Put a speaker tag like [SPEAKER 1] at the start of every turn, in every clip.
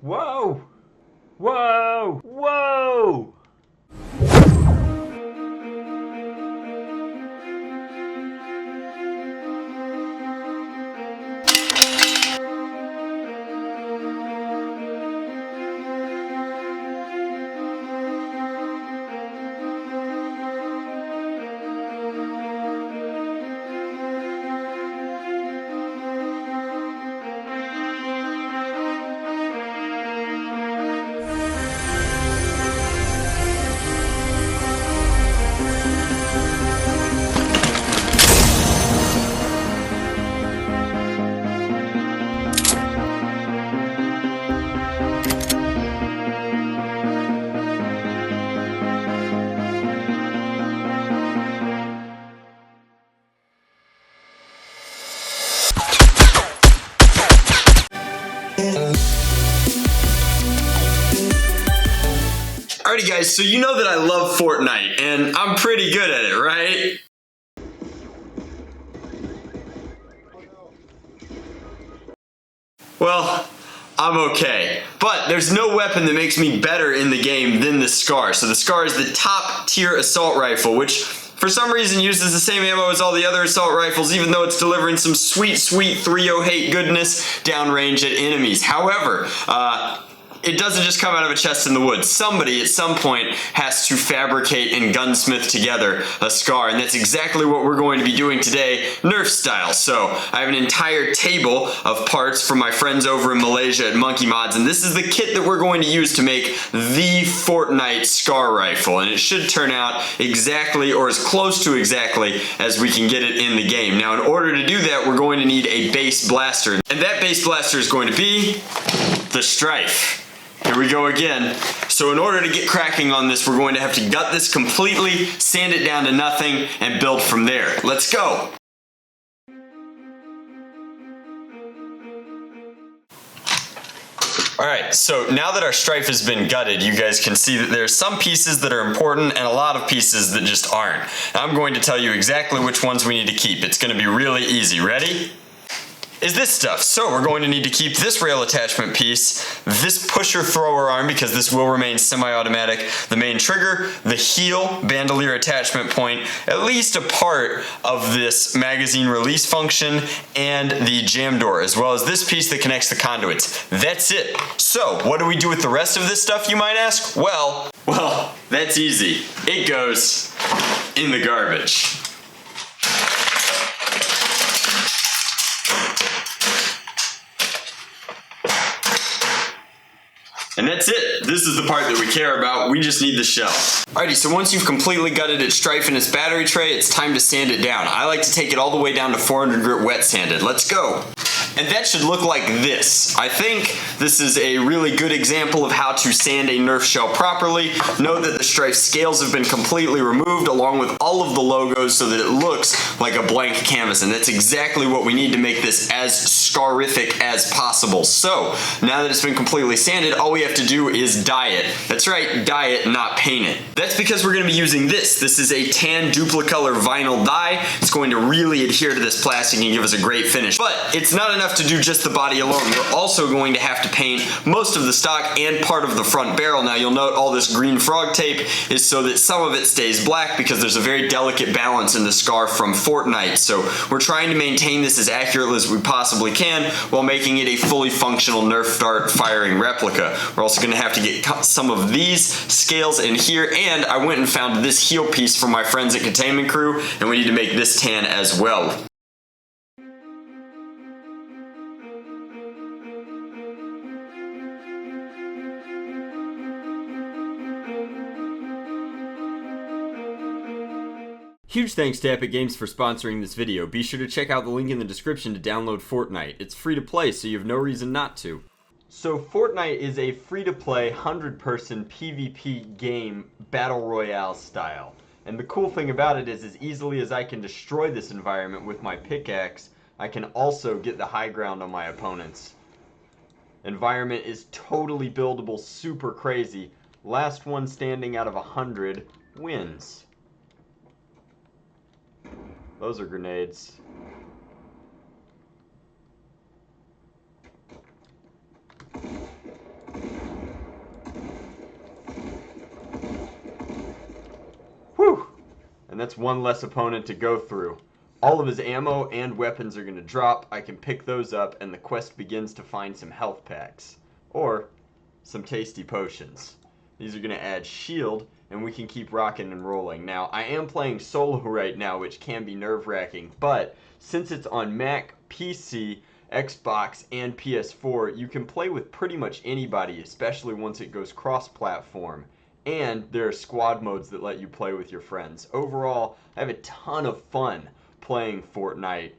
[SPEAKER 1] Whoa! Whoa! Whoa!
[SPEAKER 2] Alrighty guys, so you know that I love Fortnite, and I'm pretty good at it, right? Well, I'm okay. But there's no weapon that makes me better in the game than the Scar. So the Scar is the top tier assault rifle, which for some reason uses the same ammo as all the other assault rifles, even though it's delivering some sweet 308 goodness downrange at enemies. However, it doesn't just come out of a chest in the woods. Somebody at some point has to fabricate and gunsmith together a Scar, and that's exactly what we're going to be doing today, Nerf style. So I have an entire table of parts from my friends over in Malaysia at Monkey Mods, and this is the kit that we're going to use to make the Fortnite Scar rifle, and it should turn out exactly, or as close to exactly, as we can get it in the game. Now, in order to do that, we're going to need a base blaster, and that base blaster is going to be the Strife. Here we go again. So in order to get cracking on this, we're going to have to gut this completely, sand it down to nothing, and build from there. Let's go. Alright, so now that our Strife has been gutted, you guys can see that there's some pieces that are important and a lot of pieces that just aren't. I'm going to tell you exactly which ones we need to keep. It's going to be really easy. Ready? Is this stuff. So we're going to need to keep this rail attachment piece, this pusher thrower arm, because this will remain semi-automatic, the main trigger, the heel bandolier attachment point, at least a part of this magazine release function, and the jam door, as well as this piece that connects the conduits. That's it. So what do we do with the rest of this stuff, you might ask? Well, that's easy. It goes in the garbage. And that's it. This is the part that we care about. We just need the shell. Alrighty, so once you've completely gutted its Strife and its battery tray, it's time to sand it down. I like to take it all the way down to 400 grit wet sanded. Let's go. And that should look like this. I think this is a really good example of how to sand a Nerf shell properly. Note that the Strife scales have been completely removed along with all of the logos so that it looks like a blank canvas, and that's exactly what we need to make this as scarific as possible. So now that it's been completely sanded, all we have to do is dye it. That's right, dye it, not paint it. That's because we're going to be using this. This is a tan duplicolor vinyl dye. It's going to really adhere to this plastic and give us a great finish. But it's not enough to do just the body alone. We're also going to have to paint most of the stock and part of the front barrel. Now you'll note all this green frog tape is so that some of it stays black, because there's a very delicate balance in the Scar from Fortnite. So we're trying to maintain this as accurate as we possibly can while making it a fully functional Nerf dart firing replica. We're also going to have to get some of these scales in here, and I went and found this heel piece from my friends at Containment Crew, and we need to make this tan as well.
[SPEAKER 1] Huge thanks to Epic Games for sponsoring this video. Be sure to check out the link in the description to download Fortnite. It's free to play, so you have no reason not to. So Fortnite is a free-to-play 100-person PvP game, Battle Royale style. And the cool thing about it is, as easily as I can destroy this environment with my pickaxe, I can also get the high ground on my opponents. Environment is totally buildable, super crazy. Last one standing out of 100 wins. Those are grenades. and that's one less opponent to go through. All of his ammo and weapons are going to drop. I can pick those up, and the quest begins to find some health packs. Or some tasty potions. These are going to add shield, and we can keep rocking and rolling. Now, I am playing solo right now, which can be nerve-wracking, but since it's on Mac, PC, Xbox, and PS4, you can play with pretty much anybody, especially once it goes cross-platform. And there are squad modes that let you play with your friends. Overall, I have a ton of fun playing Fortnite,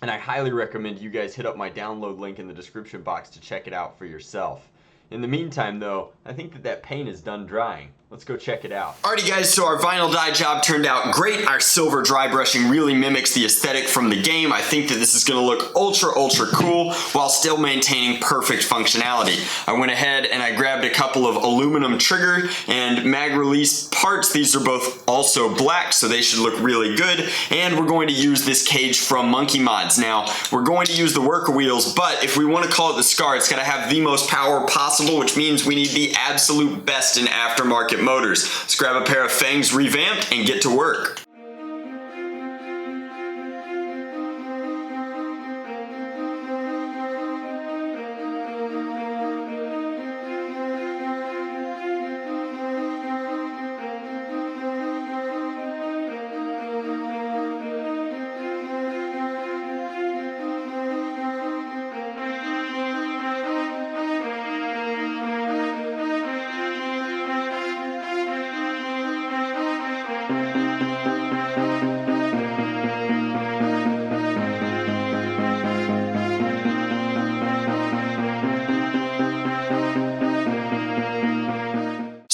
[SPEAKER 1] and I highly recommend you guys hit up my download link in the description box to check it out for yourself. In the meantime, though, I think that paint is done drying. Let's go check it out.
[SPEAKER 2] Alrighty guys, so our vinyl dye job turned out great. Our silver dry brushing really mimics the aesthetic from the game. I think that this is gonna look ultra cool while still maintaining perfect functionality. I went ahead and I grabbed a couple of aluminum trigger and mag release parts. These are both also black, so they should look really good. And we're going to use this cage from Monkey Mods. Now, we're going to use the worker wheels, but if we wanna call it the Scar, it's gotta have the most power possible, which means we need the absolute best in aftermarket motors. Let's grab a pair of Fangs revamped and get to work.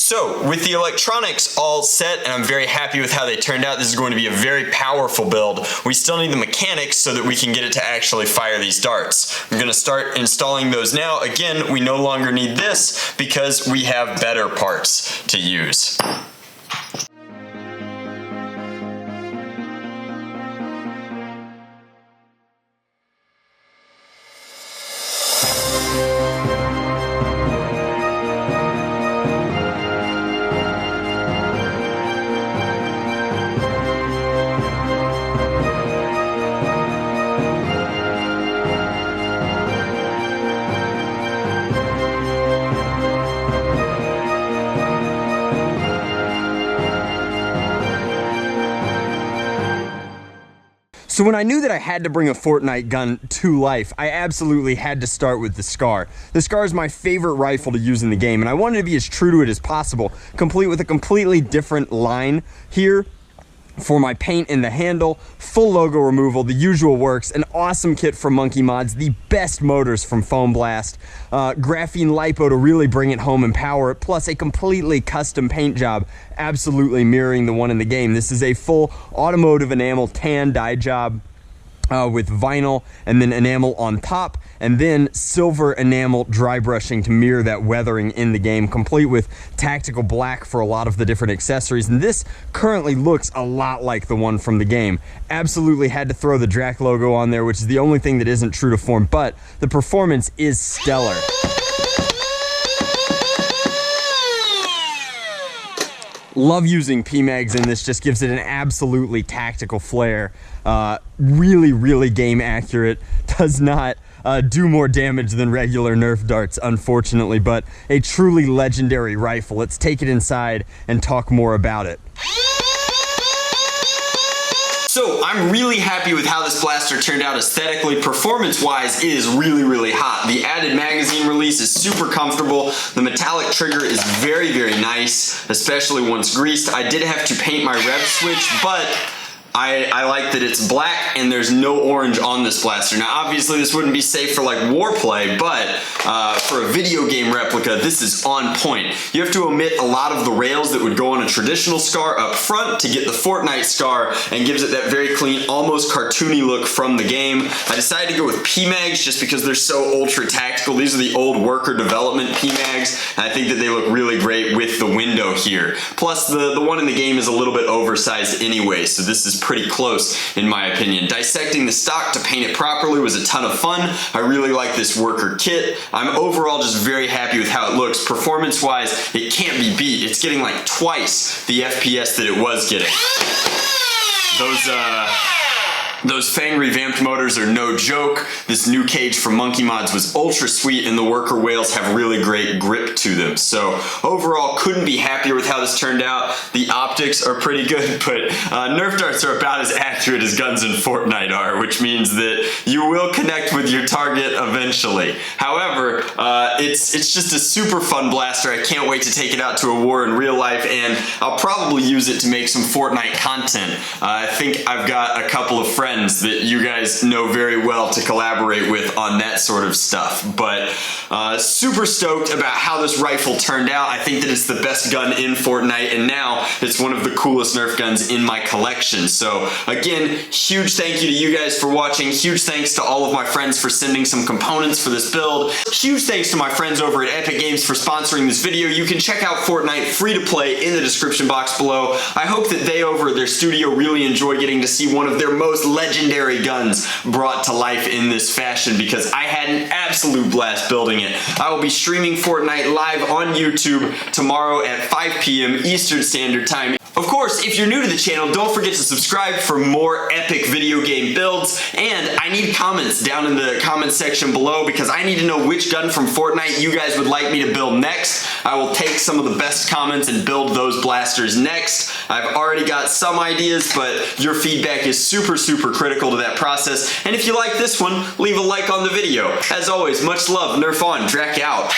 [SPEAKER 2] So, with the electronics all set, and I'm very happy with how they turned out, this is going to be a very powerful build. We still need the mechanics so that we can get it to actually fire these darts. I'm going to start installing those now. Again, we no longer need this because we have better parts to use.
[SPEAKER 1] So when I knew that I had to bring a Fortnite gun to life, I absolutely had to start with the Scar. The Scar is my favorite rifle to use in the game, and I wanted to be as true to it as possible, complete with a completely different line here for my paint in the handle, full logo removal, the usual works, an awesome kit from Monkey Mods, the best motors from Foam Blast, graphene lipo to really bring it home and power it, plus a completely custom paint job, absolutely mirroring the one in the game. This is a full automotive enamel tan dye job with vinyl and then enamel on top, and then silver enamel dry brushing to mirror that weathering in the game, complete with tactical black for a lot of the different accessories. And this currently looks a lot like the one from the game. Absolutely had to throw the Drac logo on there, which is the only thing that isn't true to form, but the performance is stellar. Love using PMags in this, just gives it an absolutely tactical flair. Really game accurate, does not do more damage than regular Nerf darts, unfortunately, but a truly legendary rifle. Let's take it inside and talk more about it.
[SPEAKER 2] So I'm really happy with how this blaster turned out aesthetically. Performance-wise, it is really hot. The added magazine release is super comfortable. The metallic trigger is very nice, especially once greased. I did have to paint my rev switch, but I like that it's black and there's no orange on this blaster. Now obviously this wouldn't be safe for like warplay, but for a video game replica, this is on point. You have to omit a lot of the rails that would go on a traditional Scar up front to get the Fortnite Scar, and gives it that very clean, almost cartoony look from the game. I decided to go with PMags just because they're so ultra tactical. These are the old worker development PMags, and I think that they look really great with the window here. Plus the one in the game is a little bit oversized anyway, so this is pretty close in my opinion. Dissecting the stock to paint it properly was a ton of fun. I really like this worker kit. I'm overall just very happy with how it looks. Performance wise, it can't be beat. It's getting like twice the FPS that it was getting. Those Fang revamped motors are no joke. This new cage from Monkey Mods was ultra sweet, and the worker whales have really great grip to them. So overall, couldn't be happier with how this turned out. The optics are pretty good, but Nerf darts are about as accurate as guns in Fortnite are, which means that you will connect with your target eventually. However, it's just a super fun blaster. I can't wait to take it out to a war in real life, and I'll probably use it to make some Fortnite content. I think I've got a couple of friends that you guys know very well to collaborate with on that sort of stuff. But super stoked about how this rifle turned out. I think that it's the best gun in Fortnite, and now it's one of the coolest Nerf guns in my collection. So again, huge thank you to you guys for watching. Huge thanks to all of my friends for sending some components for this build. Huge thanks to my friends over at Epic Games for sponsoring this video. You can check out Fortnite free to play in the description box below. I hope that they over at their studio really enjoy getting to see one of their most legendary guns brought to life in this fashion, because I had an absolute blast building it. I will be streaming Fortnite live on YouTube tomorrow at 5 p.m. Eastern Standard Time. Of course, if you're new to the channel, don't forget to subscribe for more epic video game builds, and I need comments down in the comment section below, because I need to know which gun from Fortnite you guys would like me to build next. I will take some of the best comments and build those blasters next. I've already got some ideas, but your feedback is super critical to that process. And if you like this one, leave a like on the video. As always, much love, Nerf on, Drac out.